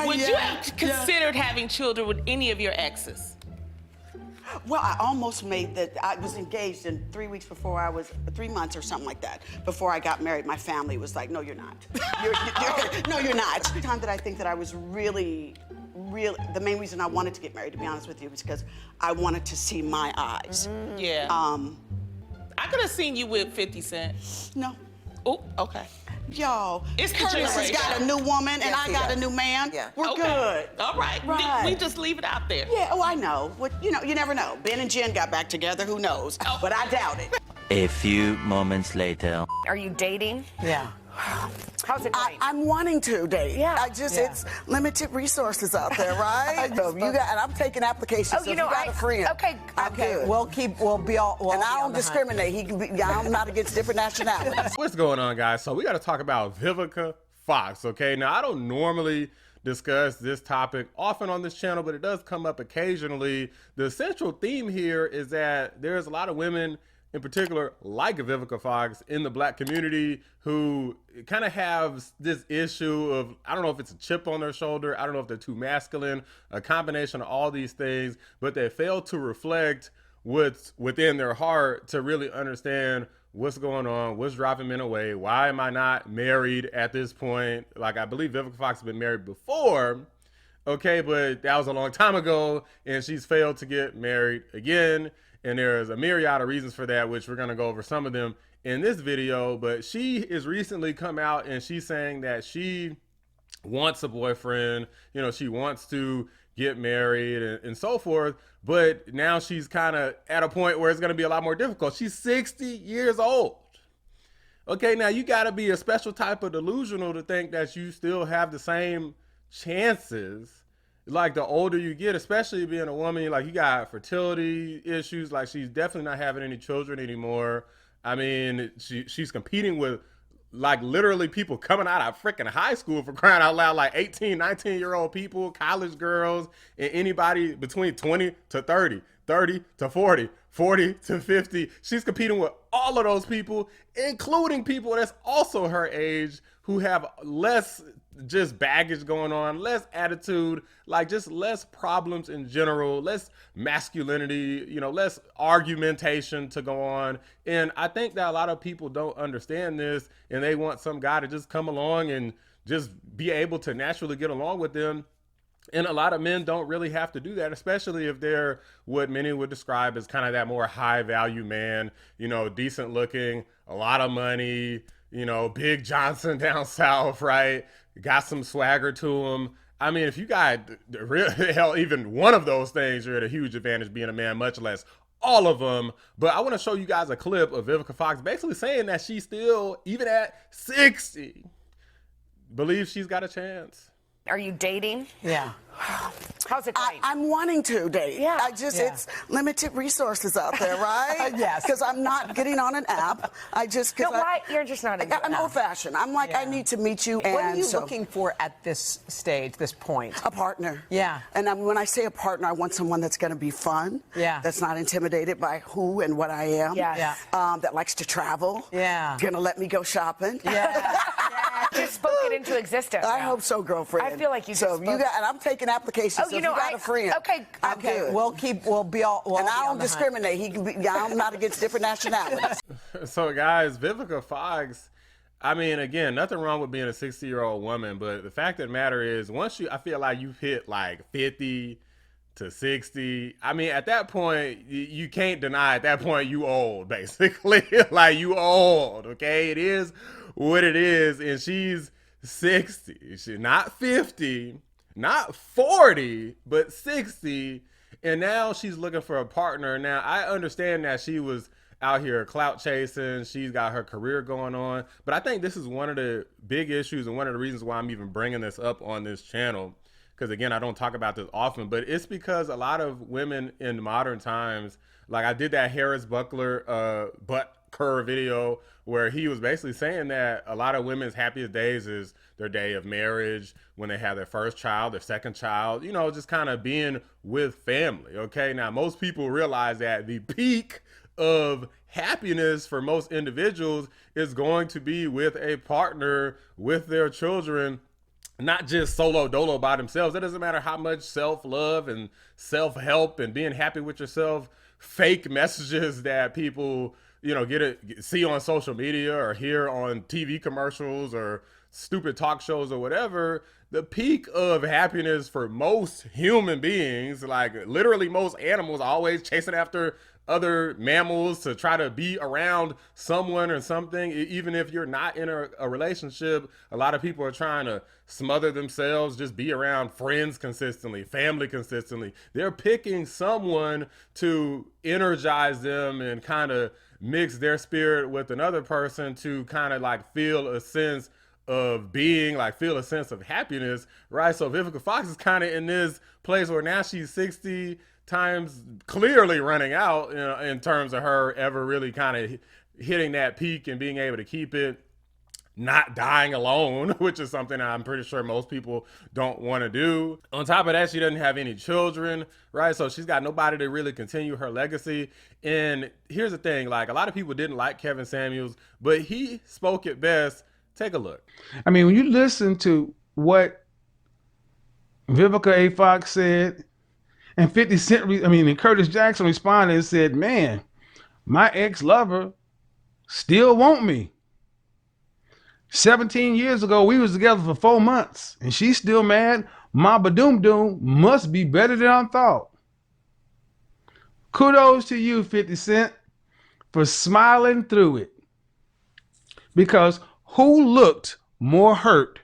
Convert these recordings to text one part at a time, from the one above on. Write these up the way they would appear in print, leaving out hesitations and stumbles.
Would you have considered having children with any of your exes? Well, I almost made that. I was engaged in 3 weeks before I was, 3 months or something like that. Before I got married, my family was like, no, you're not. No, you're not. The time that I think that I was really, the main reason I wanted to get married, to be honest with you, was because I wanted to see my eyes. Yeah. I could have seen you with 50 Cent. No. Oh, okay. Yo, It's the Curtis has generation. got a new woman and I got a new man. We're good. All right. Right. We just leave it out there. Yeah, oh, I know. What, you know, you never know. Ben and Jen got back together, who knows? Oh. But I doubt it. A few moments later. Are you dating? Yeah. How's it going? I'm wanting to date. Yeah. It's limited resources out there, right? So you got, and I'm taking applications. Oh, so you know, if you got a friend. Okay. I'm good. We'll be all. And I don't discriminate. He can be. I'm not against different nationalities. What's going on, guys? So we got to talk about Vivica Fox, okay? Now, I don't normally discuss this topic often on this channel, but it does come up occasionally. The central theme here is that there's a lot of women in particular, like Vivica Fox, in the black community who kind of have this issue of, I don't know if it's a chip on their shoulder, I don't know if they're too masculine, a combination of all these things, but they fail to reflect what's within their heart to really understand what's going on, what's driving men away, why am I not married at this point? Like, I believe Vivica Fox has been married before, okay, but that was a long time ago, and she's failed to get married again. And there's a myriad of reasons for that, which we're going to go over some of them in this video. But she has recently come out and she's saying that she wants a boyfriend, you know, she wants to get married and so forth. But now she's kind of at a point where it's going to be a lot more difficult. She's 60 years old. Okay, now you got to be a special type of delusional to think that you still have the same chances. Like, the older you get, especially being a woman, like, you got fertility issues. Like, she's definitely not having any children anymore. I mean, she's competing with, like, literally people coming out of freaking high school, for crying out loud, like 18, 19-year-old people, college girls, and anybody between 20 to 30, 30 to 40, 40 to 50. She's competing with all of those people, including people that's also her age who have less just baggage going on, less attitude, like just less problems in general, less masculinity, you know, less argumentation to go on. And I think that a lot of people don't understand this, and they want some guy to just come along and just be able to naturally get along with them. And a lot of men don't really have to do that, especially if they're what many would describe as kind of that more high value man, you know, decent looking, a lot of money, you know, Big Johnson down south, right? Got some swagger to him. I mean, if you got hell, even one of those things, you're at a huge advantage being a man, much less all of them. But I want to show you guys a clip of Vivica Fox basically saying that she still, even at 60, believes she's got a chance. Are you dating? Yeah. How's it going? I'm wanting to date. Yeah. It's limited resources out there, right? Yes. Because I'm not getting on an app. No, why? You're just not into I'm it. old-fashioned. I'm like, I need to meet you. What are and you so, looking for at this stage, this point? a partner. Yeah. And when I say a partner, I want someone that's going to be fun. Yeah. That's not intimidated by who and what I am. Yes. Yeah. That likes to travel. Yeah. Going to let me go shopping. Yeah. Just spoke it into existence. I hope so, girlfriend. I feel like you So just you spoke- got, and I'm taking applications. Oh, so you if know, you got a friend. Okay, I'm Okay, good. we'll be all. And I don't discriminate. He can be. I'm not against different nationalities. So guys, Vivica Fox, I mean, again, nothing wrong with being a 60-year-old woman, but the fact of the matter is, once I feel like you've hit like 50 to 60, I mean, at that point, you can't deny at that point you old, basically. Like, you old, okay? It is what it is, and she's 60. She's not 50, not 40, but 60, and now she's looking for a partner. Now, I understand that she was out here clout chasing, she's got her career going on, but I think this is one of the big issues and one of the reasons why I'm even bringing this up on this channel, because again, I don't talk about this often, but it's because a lot of women in modern times, like I did that Harris Buckler butt curve video where he was basically saying that a lot of women's happiest days is their day of marriage, when they have their first child, their second child, you know, just kind of being with family. Okay, now most people realize that the peak of happiness for most individuals is going to be with a partner, with their children. not just solo dolo by themselves. It doesn't matter how much self-love and self-help and being happy with yourself, fake messages that people, you know, see on social media or hear on TV commercials or stupid talk shows or whatever. The peak of happiness for most human beings, like literally most animals, always chasing after other mammals to try to be around someone or something. Even if you're not in a relationship, a lot of people are trying to smother themselves, just be around friends consistently, family consistently. They're picking someone to energize them and kind of mix their spirit with another person to kind of like feel a sense of being, like feel a sense of happiness, right? So Vivica Fox is kind of in this place where now she's 60 times clearly running out, you know, in terms of her ever really kind of hitting that peak and being able to keep it, not dying alone, which is something I'm pretty sure most people don't want to do. On top of that, she doesn't have any children, right? So she's got nobody to really continue her legacy. And here's the thing, like a lot of people didn't like Kevin Samuels, but he spoke it best. Take a look. I mean, when you listen to what Vivica A. Fox said, and 50 Cent, and Curtis Jackson responded and said, man, my ex-lover still want me. 17 years ago, we was together for 4 months, and she's still mad. My Badoom Doom must be better than I thought. Kudos to you, 50 Cent, for smiling through it. Because who looked more hurt,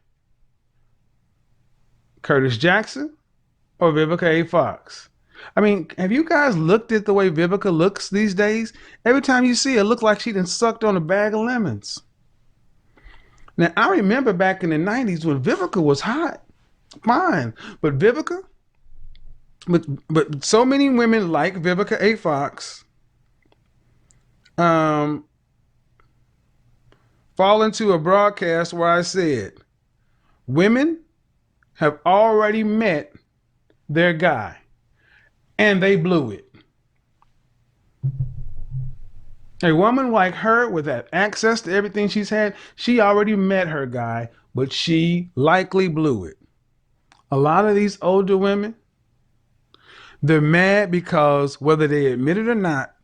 Curtis Jackson or Vivica A. Fox? I mean, have you guys looked at the way Vivica looks these days? Every time you see her, it look like she done sucked on a bag of lemons. Now, I remember back in the 90s when Vivica was hot, fine. But Vivica, but so many women like Vivica A. Fox fall into a broadcast where I said, women have already met their guy and they blew it. A woman like her with that access to everything she's had, she already met her guy, but she likely blew it. A lot of these older women, they're mad because whether they admit it or not,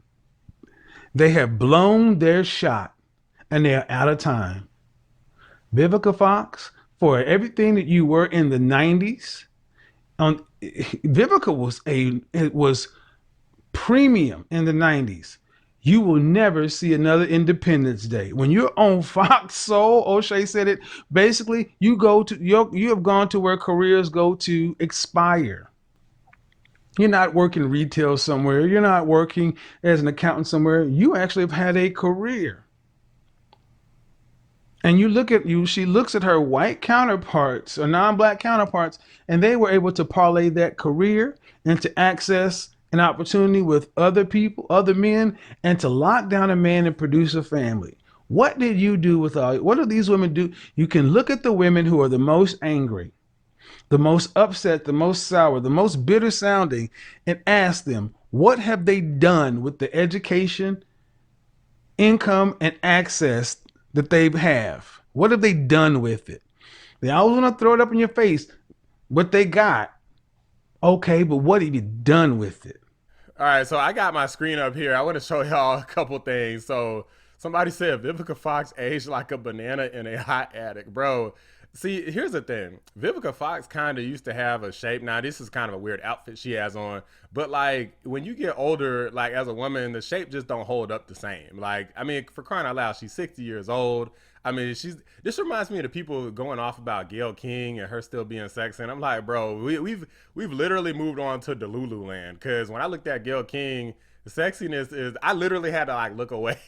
they have blown their shot and they're out of time. Vivica Fox, for everything that you were in the 90s, Vivica was premium in the 90s. You will never see another Independence Day. When you're on Fox Soul, O'Shea said it, basically you have gone to where careers go to expire. You're not working retail somewhere. You're not working as an accountant somewhere. You actually have had a career. And she looks at her white counterparts or non-black counterparts, and they were able to parlay that career into access an opportunity with other people, other men, and to lock down a man and produce a family. What did you do with what do these women do? You can look at the women who are the most angry, the most upset, the most sour, the most bitter sounding, and ask them, what have they done with the education, income, and access that they have? What have they done with it? They always want to throw it up in your face, what they got. Okay, but what have you done with it? All right, so I got my screen up here. I want to show y'all a couple things. So somebody said Vivica Fox aged like a banana in a hot attic. Bro, see, here's the thing. Vivica Fox kind of used to have a shape. Now, this is kind of a weird outfit she has on. But, like, when you get older, like, as a woman, the shape just don't hold up the same. Like, I mean, for crying out loud, she's 60 years old. I mean, this reminds me of the people going off about Gayle King and her still being sexy. And I'm like, bro, we've literally moved on to Delulu land. Because when I looked at Gayle King, the sexiness is, I literally had to, like, look away.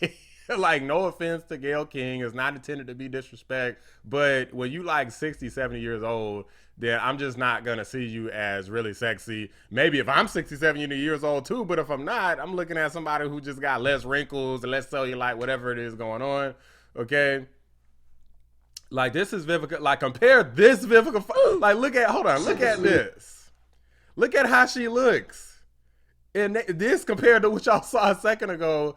Like, no offense to Gayle King. It's not intended to be disrespect. But when you, like, 60, 70 years old, then I'm just not going to see you as really sexy. Maybe if I'm 67 years old, too. But if I'm not, I'm looking at somebody who just got less wrinkles and less cellulite, whatever it is going on. Okay? Like, this is Vivica. Like, compare this Vivica. Like, look at this. Look at how she looks. And this compared to what y'all saw a second ago.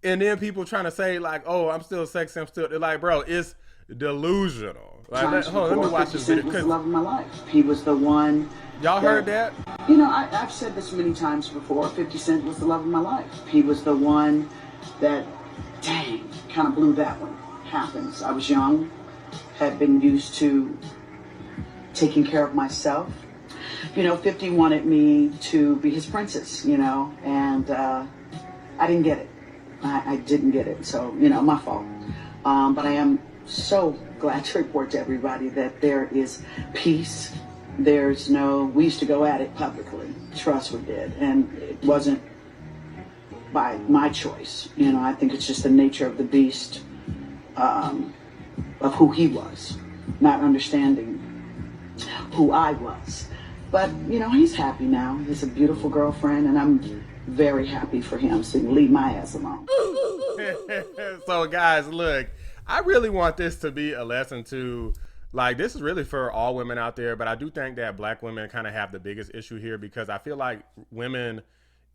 And then people trying to say, like, oh, I'm still sexy. I'm still, like, bro, it's delusional. Like, hold on, let me watch this video. Was the love of my life. He was the one. Y'all heard that? You know, I've said this many times before. 50 Cent was the love of my life. He was the one that, dang, kind of blew that one. Happens. I was young, had been used to taking care of myself. You know, 50 wanted me to be his princess, you know, and I didn't get it. I didn't get it. So, you know, my fault. But I am so glad to report to everybody that there is peace. There's no, we used to go at it publicly. Trust we did. And it wasn't by my choice. You know, I think it's just the nature of the beast, of who he was, not understanding who I was. But, you know, he's happy now. He's a beautiful girlfriend, and I'm very happy for him. So leave my ass alone. So, guys, look, I really want this to be a lesson to, like, this is really for all women out there, but I do think that black women kind of have the biggest issue here, because I feel like women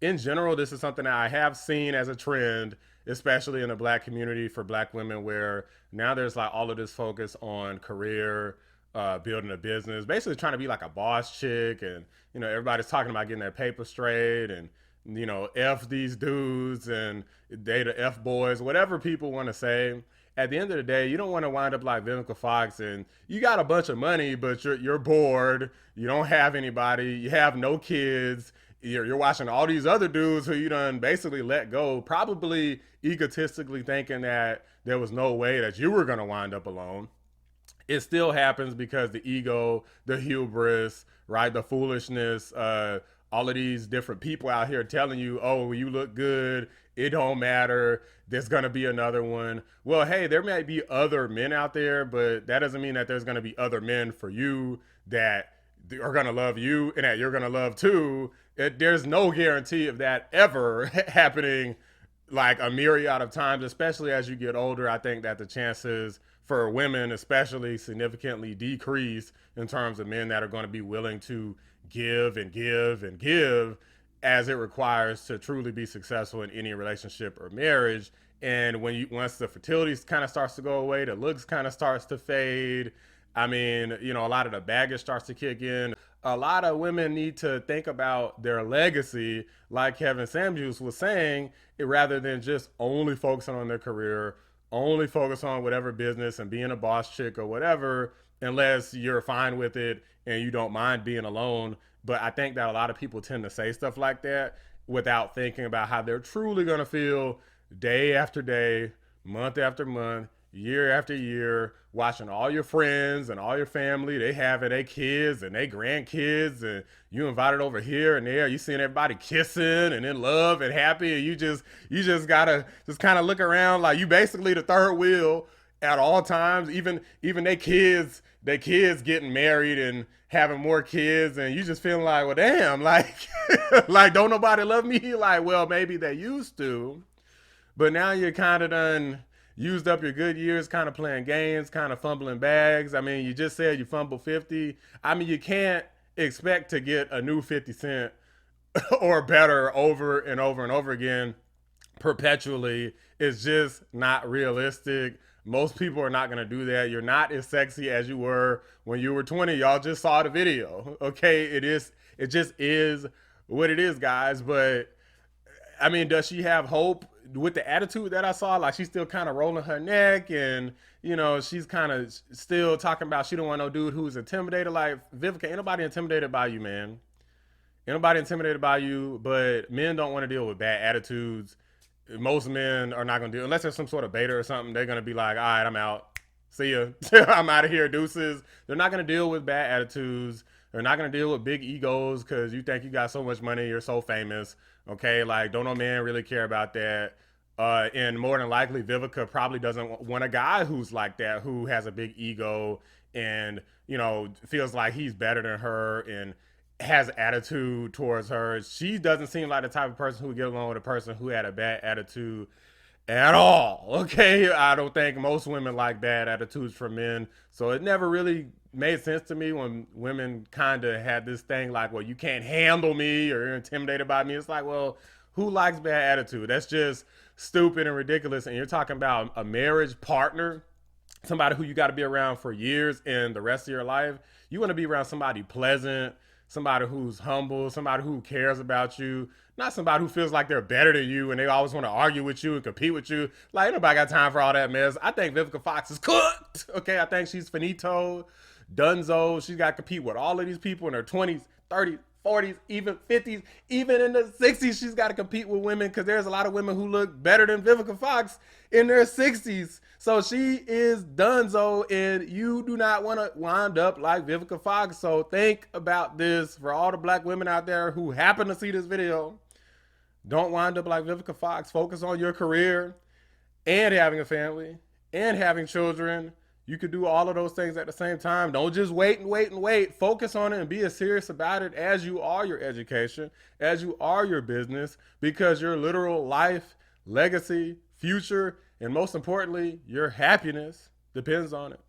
in general, this is something that I have seen as a trend, especially in the black community for black women, where now there's like all of this focus on career, building a business, basically trying to be like a boss chick. And, you know, everybody's talking about getting their paper straight and, you know, F these dudes and they the F boys, whatever people want to say. At the end of the day, you don't want to wind up like Vivica Fox and you got a bunch of money, but you're bored. You don't have anybody. You have no kids. You're watching all these other dudes who you done basically let go, probably egotistically thinking that there was no way that you were going to wind up alone. It still happens because the ego, the hubris, right? The foolishness, all of these different people out here telling you, oh, you look good. It don't matter. There's going to be another one. Well, hey, there might be other men out there, but that doesn't mean that there's going to be other men for you that are going to love you and that you're going to love too. There's no guarantee of that ever happening like a myriad of times, especially as you get older. I think that the chances for women especially significantly decrease in terms of men that are going to be willing to give and give and give as it requires to truly be successful in any relationship or marriage. And once the fertility kind of starts to go away, the looks kind of starts to fade. I mean, you know, a lot of the baggage starts to kick in. A lot of women need to think about their legacy, like Kevin Samuels was saying, rather than just only focusing on their career, only focus on whatever business and being a boss chick or whatever, unless you're fine with it and you don't mind being alone. But I think that a lot of people tend to say stuff like that without thinking about how they're truly going to feel day after day, month after month, year after year, watching all your friends and all your family, they having their kids and their grandkids, and you invited over here and there, you seeing everybody kissing and in love and happy, and you just gotta just kind of look around like you basically the third wheel at all times. Even their kids getting married and having more kids, and you just feeling like, well, damn, like like don't nobody love me? Like, well, maybe they used to, but now you're kind of done used up your good years kind of playing games, kind of fumbling bags. I mean, you just said you fumbled 50. I mean, you can't expect to get a new 50 Cent or better over and over and over again perpetually. It's just not realistic. Most people are not going to do that. You're not as sexy as you were when you were 20. Y'all just saw the video. Okay, it just is what it is, guys. But I mean, does she have hope with the attitude that I saw? Like, she's still kind of rolling her neck, and you know, she's kind of still talking about she don't want no dude who's intimidated. Like, Vivica, ain't nobody intimidated by you, man. Ain't nobody intimidated by you, but men don't want to deal with bad attitudes. Most men are not going to do, unless there's some sort of beta or something, they're going to be like, all right, I'm out. See ya. I'm out of here, deuces. They're not going to deal with bad attitudes. They're not going to deal with big egos because you think you got so much money, you're so famous. Okay, like, don't no man really care about that. And more than likely, Vivica probably doesn't want a guy who's like that, who has a big ego and, you know, feels like he's better than her and has attitude towards her. She doesn't seem like the type of person who would get along with a person who had a bad attitude at all. Okay, I don't think most women like bad attitudes from men. So it never really made sense to me when women kind of had this thing like, well, you can't handle me or you're intimidated by me. It's like, well, who likes bad attitude? That's just stupid and ridiculous. And you're talking about a marriage partner somebody who you got to be around for years and the rest of your life. You want to be around somebody pleasant, somebody who's humble, somebody who cares about you, not somebody who feels like they're better than you and they always want to argue with you and compete with you. Like, ain't nobody got time for all that mess. I think Vivica Fox is cooked. Okay, I think she's finito, dunzo. She's got to compete with all of these people in their 20s, 30s, 40s, even 50s, even in the 60s. She's got to compete with women because there's a lot of women who look better than Vivica Fox in their 60s. So she is donezo, and you do not want to wind up like Vivica Fox. So think about this for all the black women out there who happen to see this video. Don't wind up like Vivica Fox. Focus on your career and having a family and having children. You could do all of those things at the same time. Don't just wait and wait and wait. Focus on it and be as serious about it as you are your education, as you are your business, because your literal life, legacy, future, and most importantly, your happiness depends on it.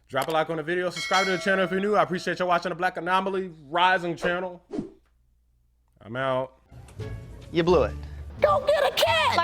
Drop a like on the video. Subscribe to the channel if you're new. I appreciate you watching the Black Anomaly Rising channel. I'm out. You blew it. Go get a cat.